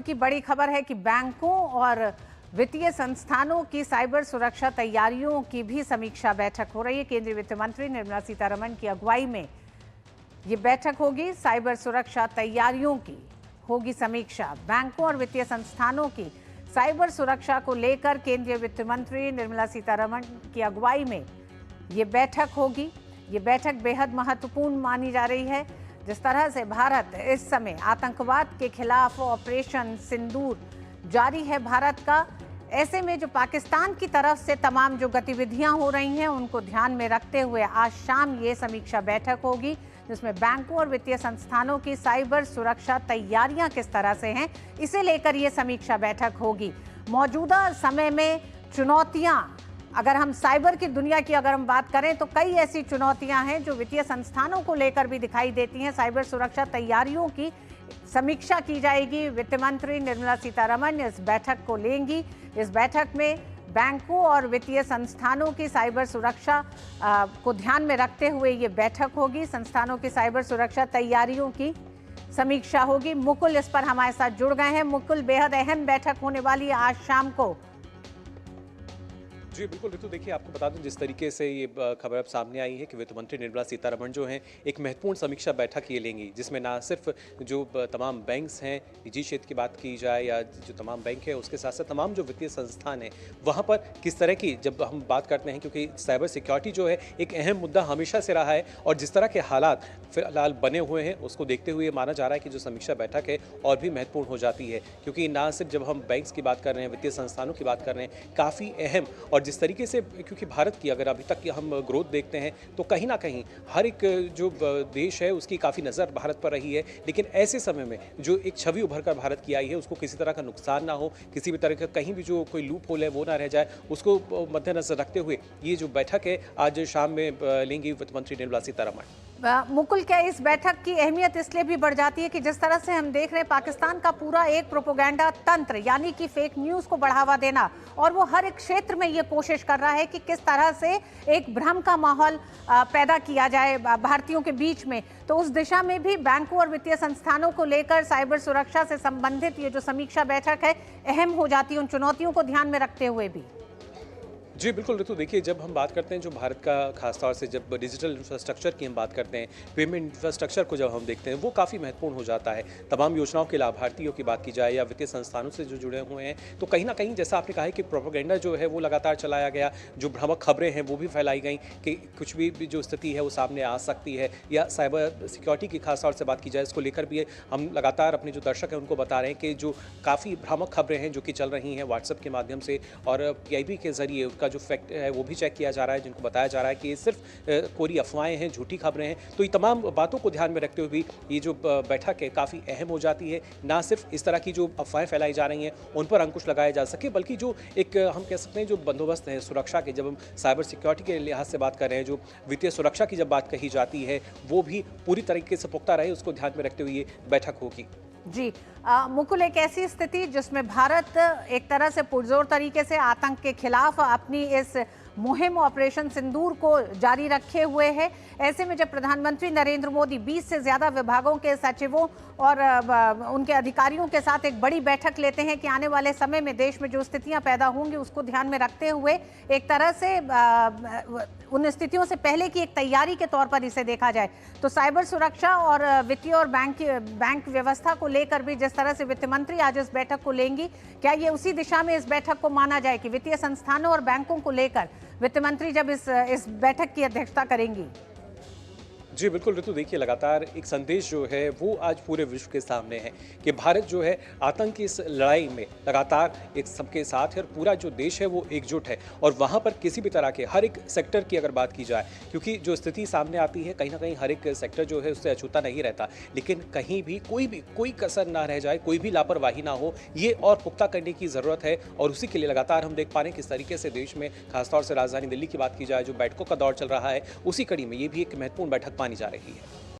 की बड़ी खबर है कि बैंकों और वित्तीय संस्थानों की साइबर सुरक्षा तैयारियों की भी समीक्षा बैठक हो रही है। केंद्रीय वित्त मंत्री निर्मला सीतारमण की अगुवाई में ये बैठक होगी। साइबर सुरक्षा तैयारियों की होगी समीक्षा। बैंकों और वित्तीय संस्थानों की साइबर सुरक्षा को लेकर केंद्रीय वित्त मंत्री निर्मला सीतारमण की अगुवाई में ये बैठक होगी। ये बैठक बेहद महत्वपूर्ण मानी जा रही है। जिस तरह से भारत इस समय आतंकवाद के खिलाफ ऑपरेशन सिंदूर जारी है भारत का, ऐसे में जो पाकिस्तान की तरफ से तमाम जो गतिविधियां हो रही हैं उनको ध्यान में रखते हुए आज शाम ये समीक्षा बैठक होगी, जिसमें बैंकों और वित्तीय संस्थानों की साइबर सुरक्षा तैयारियां किस तरह से हैं, इसे लेकर ये समीक्षा बैठक होगी। मौजूदा समय में चुनौतियां, अगर हम साइबर की दुनिया की अगर हम बात करें तो कई ऐसी चुनौतियां हैं जो वित्तीय संस्थानों को लेकर भी दिखाई देती हैं। साइबर सुरक्षा तैयारियों की समीक्षा की जाएगी। वित्त मंत्री निर्मला सीतारमण इस बैठक को लेंगी। इस बैठक में बैंकों और वित्तीय संस्थानों की साइबर सुरक्षा को ध्यान में रखते हुए ये बैठक होगी। संस्थानों की साइबर सुरक्षा तैयारियों की समीक्षा होगी। मुकुल इस पर हमारे साथ जुड़ गए हैं। मुकुल, बेहद अहम बैठक होने वाली है आज शाम को। जी बिल्कुल ऋतु, देखिए आपको बता दूं जिस तरीके से ये खबर अब सामने आई है कि वित्त मंत्री निर्मला सीतारमण जो हैं एक महत्वपूर्ण समीक्षा बैठक ये लेंगी, जिसमें ना सिर्फ जो तमाम बैंक्स हैं, निजी क्षेत्र की बात की जाए या जो तमाम बैंक है, उसके साथ साथ तमाम जो वित्तीय संस्थान हैं वहाँ पर किस तरह की जब हम बात करते हैं, क्योंकि साइबर सिक्योरिटी जो है एक अहम मुद्दा हमेशा से रहा है और जिस तरह के हालात फिलहाल बने हुए हैं उसको देखते हुए माना जा रहा है कि जो समीक्षा बैठक है और भी महत्वपूर्ण हो जाती है, क्योंकि ना सिर्फ जब हम बैंक्स की बात कर रहे हैं, वित्तीय संस्थानों की बात कर रहे हैं, काफ़ी अहम और जिस तरीके से, क्योंकि भारत की अगर अभी तक हम ग्रोथ देखते हैं तो कहीं ना कहीं हर एक जो देश है उसकी काफ़ी नज़र भारत पर रही है, लेकिन ऐसे समय में जो एक छवि उभर कर भारत की आई है उसको किसी तरह का नुकसान ना हो, किसी भी तरह का कहीं भी जो कोई लूप होल है वो ना रह जाए, उसको मद्देनजर रखते हुए ये जो बैठक है आज शाम में लेंगी वित्त मंत्री निर्मला सीतारमण। मुकुल, क्या इस बैठक की अहमियत इसलिए भी बढ़ जाती है कि जिस तरह से हम देख रहे हैं पाकिस्तान का पूरा एक प्रोपेगेंडा तंत्र, यानी कि फेक न्यूज़ को बढ़ावा देना, और वो हर एक क्षेत्र में ये कोशिश कर रहा है कि किस तरह से एक भ्रम का माहौल पैदा किया जाए भारतीयों के बीच में। तो उस दिशा में भी बैंकों और वित्तीय संस्थानों को लेकर साइबर सुरक्षा से संबंधित ये जो समीक्षा बैठक है अहम हो जाती है, उन चुनौतियों को ध्यान में रखते हुए भी। जी बिल्कुल ऋतु, देखिए जब हम बात करते हैं जो भारत का खासतौर से जब डिजिटल इंफ्रास्ट्रक्चर की हम बात करते हैं, पेमेंट इंफ्रास्ट्रक्चर को जब हम देखते हैं वो काफ़ी महत्वपूर्ण हो जाता है। तमाम योजनाओं के लाभार्थियों की बात की जाए या वित्तीय संस्थानों से जो जुड़े हुए हैं, तो कहीं ना कहीं जैसा आपने कहा है कि प्रोपेगेंडा जो है वो लगातार चलाया गया, जो भ्रामक खबरें हैं वो भी फैलाई गई कि कुछ भी जो स्थिति है वो सामने आ सकती है, या साइबर सिक्योरिटी की खासतौर से बात की जाए इसको लेकर भी हम लगातार अपने जो दर्शक हैं उनको बता रहे हैं कि जो काफ़ी भ्रामक खबरें हैं जो कि चल रही हैं व्हाट्सएप के माध्यम से और PIB के जरिए उसका जो फैक्ट है वो भी चेक किया जा रहा है, जिनको बताया जा रहा है कि ये सिर्फ कोरी अफवाहें हैं, झूठी खबरें हैं। तो ये तमाम बातों को ध्यान में रखते हुए भी ये जो बैठक है काफ़ी अहम हो जाती है। ना सिर्फ इस तरह की जो अफवाहें फैलाई जा रही हैं उन पर अंकुश लगाया जा सके, बल्कि जो एक हम कह सकते हैं जो बंदोबस्त है सुरक्षा के, जब हम साइबर सिक्योरिटी के लिहाज से बात कर रहे हैं, जो वित्तीय सुरक्षा की जब बात कही जाती है वो भी पूरी तरीके से पुख्ता रहे, उसको ध्यान में रखते हुए ये बैठक होगी। जी मुकुल, एक ऐसी स्थिति जिसमें भारत एक तरह से पुरजोर तरीके से आतंक के खिलाफ अपनी इस मुहिम ऑपरेशन सिंदूर को जारी रखे हुए है, ऐसे में जब प्रधानमंत्री नरेंद्र मोदी 20 से ज़्यादा विभागों के सचिवों और उनके अधिकारियों के साथ एक बड़ी बैठक लेते हैं कि आने वाले समय में देश में जो स्थितियां पैदा होंगी उसको ध्यान में रखते हुए एक तरह से उन स्थितियों से पहले की एक तैयारी के तौर पर इसे देखा जाए, तो साइबर सुरक्षा और वित्तीय और बैंक व्यवस्था को लेकर भी जिस तरह से वित्त मंत्री आज इस बैठक को लेंगी, क्या ये उसी दिशा में इस बैठक को माना जाए कि वित्तीय संस्थानों और बैंकों को लेकर वित्त मंत्री जब इस बैठक की अध्यक्षता करेंगी? जी बिल्कुल ऋतु, देखिए लगातार एक संदेश जो है वो आज पूरे विश्व के सामने है कि भारत जो है आतंक की इस लड़ाई में लगातार एक सबके साथ है और पूरा जो देश है वो एकजुट है, और वहाँ पर किसी भी तरह के हर एक सेक्टर की अगर बात की जाए, क्योंकि जो स्थिति सामने आती है कहीं ना कहीं हर एक सेक्टर जो है उससे अछूता नहीं रहता, लेकिन कहीं भी कोई कसर ना रह जाए, कोई भी लापरवाही ना हो, ये और पुख्ता करने की ज़रूरत है। और उसी के लिए लगातार हम देख पा रहे हैं किस तरीके से देश में खासतौर से राजधानी दिल्ली की बात की जाए, जो बैठकों का दौर चल रहा है, उसी कड़ी में ये भी एक महत्वपूर्ण बैठक मानी जा रही है।